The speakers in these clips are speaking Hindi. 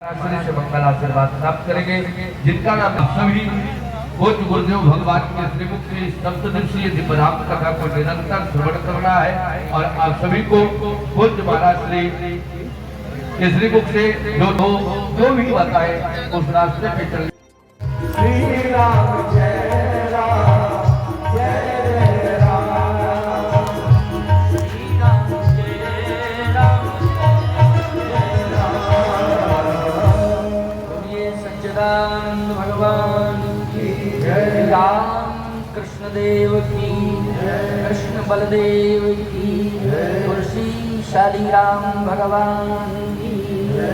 से मंगल आशीर्वाद प्राप्त करेंगे, जिनका नाम सभी पूज्य गुरुदेव भगवान के श्रीमुख से सप्तदिवसीय दिव्यधाम कथा को निरंतर श्रवण करना है। और आप सभी को पूज्य महाराज श्री के श्रीमुख से जो भी बताए उस रास्ते पे चल। श्री राम जय राम जय राम, श्री राम जय राम सच्चिदानंद भगवान की जय, राम कृष्ण देव की जय, कृष्ण बलदेव की जय, तुलसी शाली राम भगवान की जय,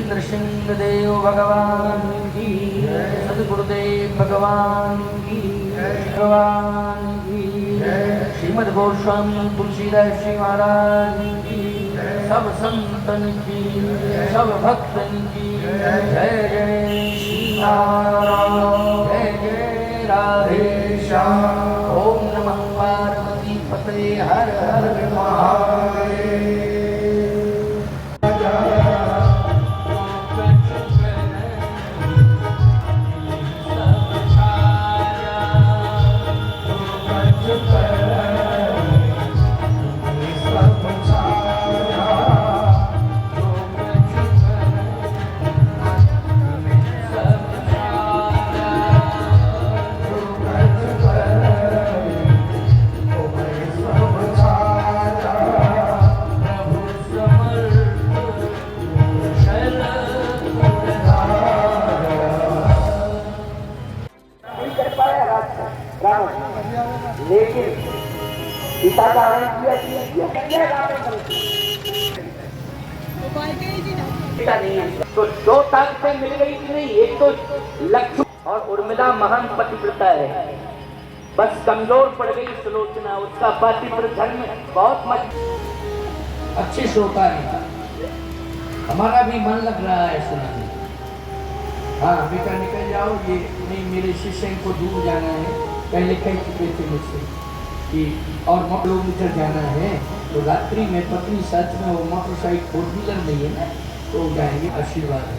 नृसिंह देव भगवान की जय, सदगुरुदेव भगवान की जय, भगवान की जय, श्रीमद् गोस्वामी तुलसीदास जी महाराज की जय, सब संतन की सब भक्तन की जय जय जय जय राधे श्याम। ओम नमः पार्वती पते हर हर महादेव। लेकिन पिता का तो दो ताकतें मिल गई कि नहीं, एक तो लक्ष्मण और उर्मिला महान पतिव्रता है, बस कमजोर पड़ गई सुलोचना, उसका पतिव्रत धर्म बहुत अच्छे श्रोता है, हमारा भी मन लग रहा है सुनने। हाँ बेटा निकल जाओ, ये नहीं मेरे शिष्य को दूर जाना है, पहले कह चुके थे मुझसे कि और किलोमीटर जाना है, तो रात्रि में पत्नी सच में वो मोटरसाइकिल फोर व्हीलर नहीं है ना, तो जाएंगे। आशीर्वाद है,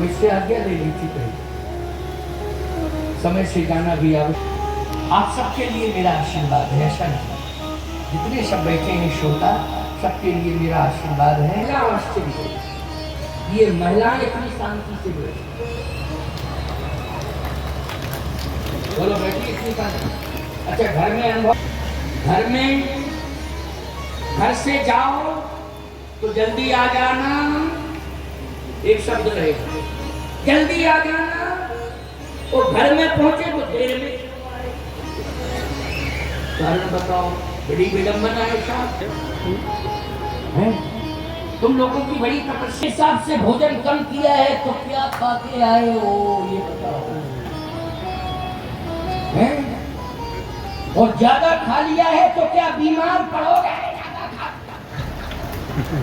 मुझसे आज्ञा ले ली थी पहले, समय से जाना भी आप सबके लिए मेरा आशीर्वाद है। ऐसा नहीं, जितने सब बैठे हैं श्रोता सबके लिए मेरा आशीर्वाद है। ये महिलाएं इतनी शांति से बैठी, बोलो बैठी इतनी शांति। अच्छा घर में अनुभव, घर से जाओ तो जल्दी आ जाना, एक शब्द रहेगा, जल्दी आ जाना, और घर में पहुंचे तो देर में। कारण बताओ, बड़ी विडंबना है साहब, तुम लोगों की बड़ी तपस्या हिसाब से भोजन कम किया है तो क्या खा के आए हो, ये बताओ है? और ज्यादा खा लिया है तो क्या बीमार पड़ोगे?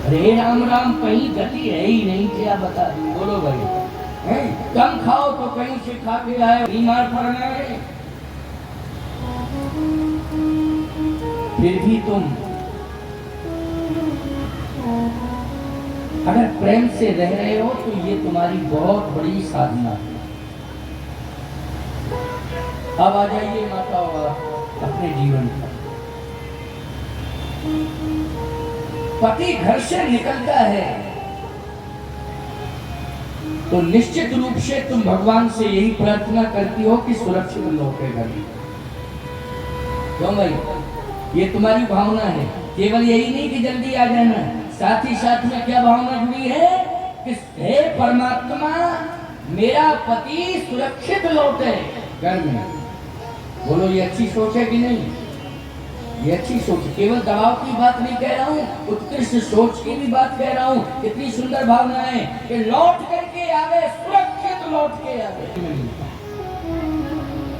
अरे राम राम, कहीं गति है ही नहीं, क्या बता दूं, बोलो भाई है? कम खाओ तो कहीं से खा के आए, बीमार पड़ना है। फिर भी तुम अगर प्रेम से रह रहे हो तो ये तुम्हारी बहुत बड़ी साधना है। अब आ जाइए माता अपने जीवन पर। पति घर से निकलता है तो निश्चित रूप से तुम भगवान से यही प्रार्थना करती हो कि सुरक्षित लौटे घर। क्यों भाई, ये तुम्हारी भावना है, केवल यही नहीं कि जल्दी आ जाना, साथ ही साथ में क्या भावना जुड़ी है कि हे परमात्मा मेरा पति सुरक्षित लौटे घर में। बोलो ये अच्छी सोच है कि नहीं? ये अच्छी सोच, केवल दबाव की बात नहीं कह रहा हूँ, उत्कृष्ट सोच की भी बात कह रहा हूँ। कितनी सुंदर भावना है कि लौट करके आवे, सुरक्षित लौट के आवे।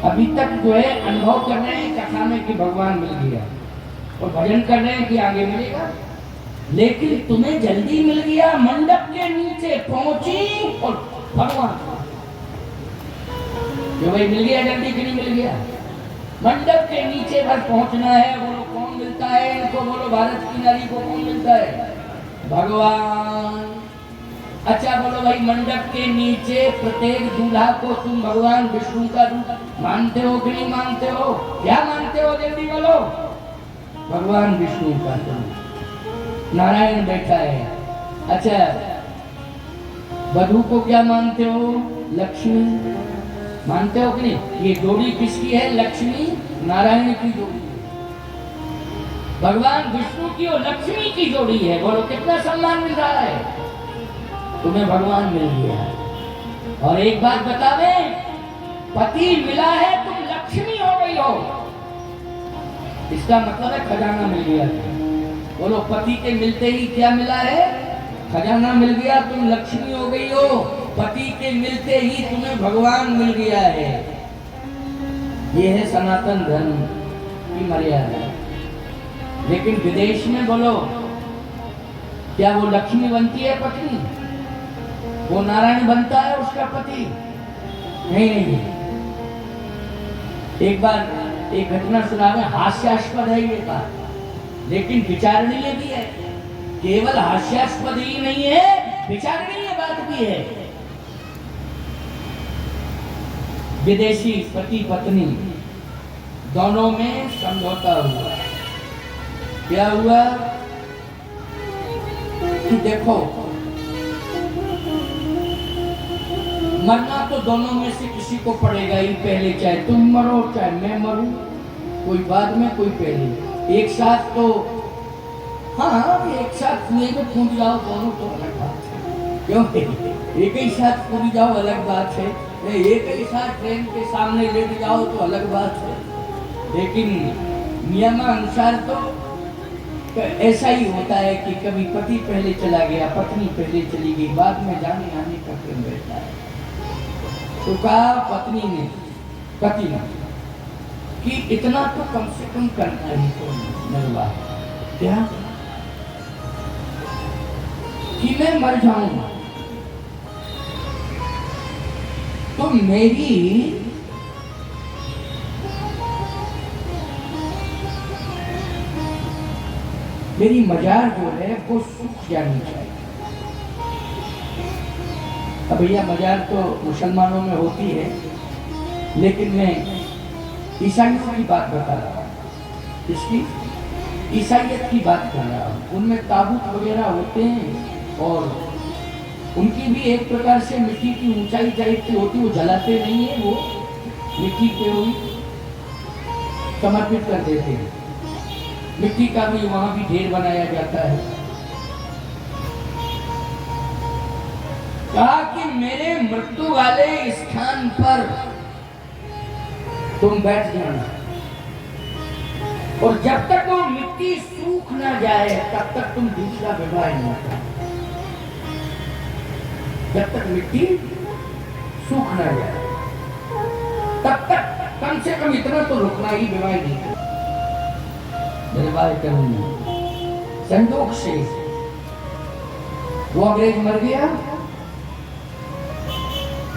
अभी तक जो है अनुभव कर रहे हैं कथा में कि भगवान मिल गया, और भजन कर रहे हैं कि आगे मिलेगा, लेकिन तुम्हें जल्दी मिल गया, मंडप के नीचे पहुंची और भगवान जो भाई मिल गया जल्दी कि नहीं मिल गया? मंडप के नीचे पर पहुंचना है, बोलो कौन मिलता है इनको? बोलो भारत की नारी को कौन मिलता है? भगवान। अच्छा बोलो भाई, मंडप के नीचे प्रत्येक दूल्हा को तुम भगवान विष्णु का रूप मानते हो कि नहीं मानते हो? क्या मानते हो जल्दी बोलो। भगवान विष्णु का रूप, नारायण बैठा है। अच्छा, वधू को क्या मानते हो? लक्ष्मी मानते हो कि नहीं? ये जोड़ी किसकी है? लक्ष्मी नारायण की जोड़ी है। भगवान विष्णु की और लक्ष्मी की जोड़ी है। बोलो कितना सम्मान मिल रहा है तुम्हें, भगवान मिल गया। और एक बात बतावे, पति मिला है तुम लक्ष्मी हो गई हो, इसका मतलब है खजाना मिल गया। बोलो पति के मिलते ही क्या मिला है? खजाना मिल गया, तुम लक्ष्मी हो गई हो। पति के मिलते ही तुम्हें भगवान मिल गया है। यह है सनातन धर्म की मर्यादा। लेकिन विदेश में बोलो, क्या वो लक्ष्मी बनती है पत्नी? वो नारायण बनता है उसका पति? नहीं नहीं। एक बार एक घटना सुना में, हास्यास्पद है ये बात, लेकिन विचारणीय भी है। केवल हास्यास्पद ही नहीं है, विचारणीय बात भी है। विदेशी पति पत्नी दोनों में समझौता हुआ। क्या हुआ कि देखो, मरना तो दोनों में से किसी को पड़ेगा ही पहले, चाहे तुम मरो चाहे मैं मरूं, कोई बाद में कोई पहले। एक साथ तो हाँ, एक साथ कुएं में कूद जाओ दोनों तो अलग बात है, क्यों? एक ही साथ कूद जाओ अलग बात है, एक ही साथ ट्रेन के सामने लेट जाओ तो अलग बात है। लेकिन नियमानुसार तो ऐसा ही होता है कि कभी पति पहले चला गया, पत्नी पहले चली गई, बाद में जाने आने का क्रम रहता है। तो कहा पत्नी ने, पति ने कि इतना तो कम से कम करना ही तो निर्वाह। क्या? कि मैं मर जाऊं तो मेरी मजार जो है वो सूख जानी चाहिए। अब भैया मजार तो मुसलमानों में होती है, लेकिन मैं ईसाइयों की बात बता रहा हूँ। इसकी ईसाइयत की बात कर रहा हूँ। उनमें ताबूत वगैरह होते हैं और उनकी भी एक प्रकार से मिट्टी की ऊंचाई टाइप की होती है। वो जलाते नहीं है, वो मिट्टी पे ही समर्पित कर देते हैं। मिट्टी का भी वहां भी ढेर बनाया जाता है। कहा कि मेरे मृत्यु वाले स्थान पर तुम बैठ जाना और जब तक वो मिट्टी सूख ना जाए तब तक तुम दूसरा विवाह नहीं करना। जब तक मिट्टी सूख ना जाए तब तक कम से कम इतना तो रुकना ही, विवाह नहीं करना। विवाह करूंगी। संयोग से वो अंग्रेज मर गया।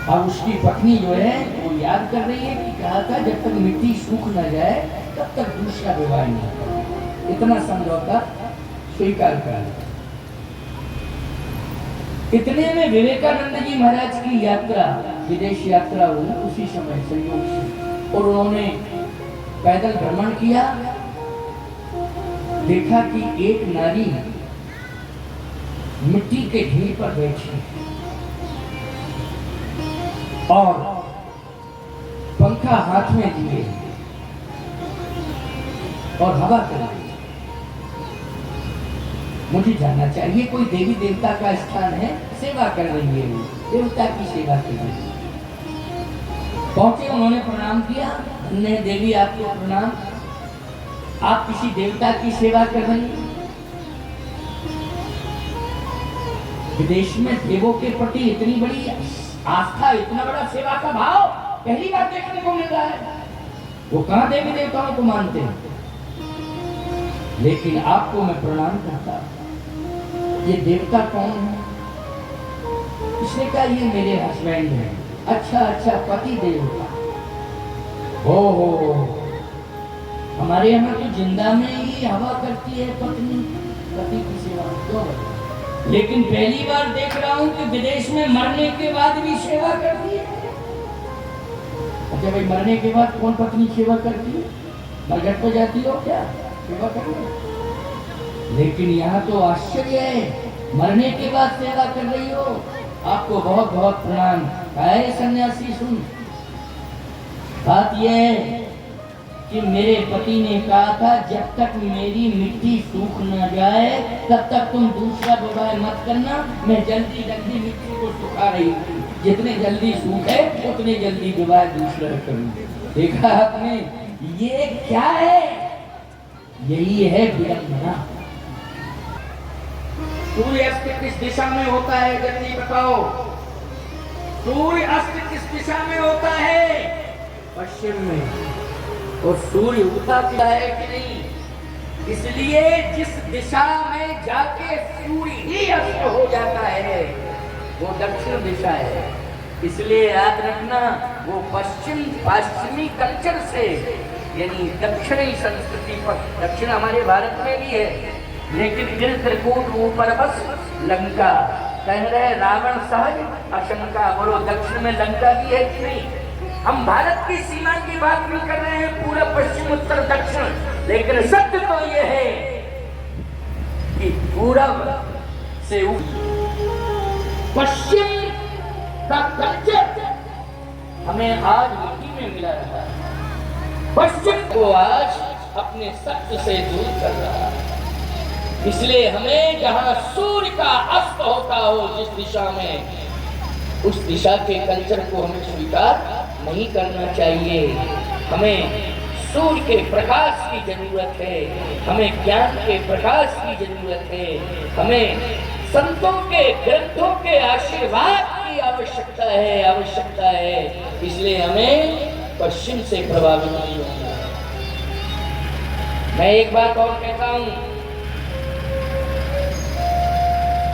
अब उसकी पत्नी जो है वो याद कर रही है कि कहा था जब तक मिट्टी सूख न जाए तब तक दूसरा विवाह नहीं करना। इतना समझौता स्वीकार कर। इतने में विवेकानंद जी महाराज की यात्रा, विदेश यात्रा हुई उसी समय संयोग से, और उन्होंने पैदल भ्रमण किया। देखा कि एक नारी मिट्टी के ढेर पर बैठी और पंखा हाथ में लिए और हवा कर रही। मुझे जानना चाहिए कोई देवी देवता का स्थान है, सेवा कर रही है, वो देवता की सेवा कर रही है। पहुंचे, उन्होंने प्रणाम किया। ने देवी आपको प्रणाम, आप किसी देवता की सेवा कर रही हैं? विदेश में देवों के प्रति इतनी बड़ी आस्था, इतना बड़ा सेवा का भाव पहली बार देखने को मिल रहा है। वो कहां देवी देवताओं को मानते हैं, लेकिन आपको मैं प्रणाम करता। ये देवता कौन है? इसने कहा ये मेरे हस्बैंड हैं। अच्छा अच्छा, पति देवता। हो, हमारे यहाँ तो जिंदा में ही हवा करती है पत्नी, पति की सेवा। क्यों? लेकिन पहली बार देख रहा हूं कि विदेश में मरने के बाद भी सेवा करती है। अच्छा भाई, मरने के बाद कौन पत्नी सेवा करती है? मरघट पे जाती हो क्या सेवा करने? लेकिन यहाँ तो आश्चर्य है, मरने के बाद सेवा कर रही हो। आपको बहुत बहुत प्रणाम। है सन्यासी, सुन, बात यह है कि मेरे पति ने कहा था जब तक मेरी मिट्टी सूख न जाए तब तक तुम दूसरा विवाह मत करना। मैं जल्दी जल्दी मिट्टी को सुखा रही हूँ, जितने जल्दी सूखे उतने जल्दी विवाह दूसरा करूँ। देखा आपने, ये क्या है? यही है विडंबना। सूर्य अस्त किस दिशा में होता है जल्दी बताओ? सूर्य अस्त किस दिशा में होता है? पश्चिम में। और सूर्य उगता क्या है कि नहीं? इसलिए जिस दिशा में जाके सूर्य ही अस्त हो जाता है वो दक्षिण दिशा है। इसलिए याद रखना, वो पश्चिमी कल्चर से, यानी दक्षिणी संस्कृति पर, दक्षिण हमारे भारत में भी है लेकिन गिर त्रिकूट ऊपर बस लंका। कह रहे रावण सहज आशंका, बोलो दक्षिण में लंका भी है कि नहीं? हम भारत की सीमा की बात नहीं कर रहे हैं, पूरा पश्चिम उत्तर दक्षिण। लेकिन सत्य तो यह है कि पूरब से पश्चिम का कल्चर हमें आज मिट्टी में मिला रहा है। पश्चिम को आज अपने सत्य से दूर कर रहा है। इसलिए हमें जहां सूर्य का अस्त होता हो जिस दिशा में, उस दिशा के कल्चर को हमें स्वीकार नहीं करना चाहिए। हमें सूर्य के प्रकाश की जरूरत है, हमें ज्ञान के प्रकाश की जरूरत है, हमें संतों के ग्रंथों के आशीर्वाद की आवश्यकता है। इसलिए हमें पश्चिम से प्रभावित नहीं होना। मैं एक बात और कहता हूं,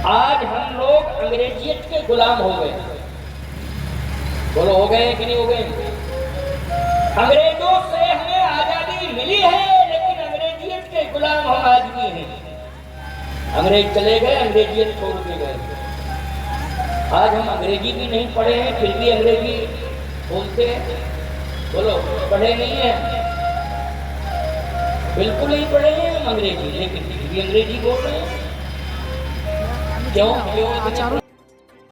आज हम लोग अंग्रेजियत के गुलाम हो गए। बोलो हो गए कि नहीं हो गए? अंग्रेजों से हमें आजादी मिली है लेकिन अंग्रेजियत के गुलाम हम आज भी हैं। अंग्रेज चले गए, अंग्रेजियत छोड़ के गए। आज हम अंग्रेजी भी नहीं पढ़े हैं फिर भी अंग्रेजी बोलते हैं। बोलो पढ़े नहीं है? बिल्कुल नहीं पढ़े हैं हम अंग्रेजी, लेकिन फिर भी अंग्रेजी बोल रहे हैं। क्यों?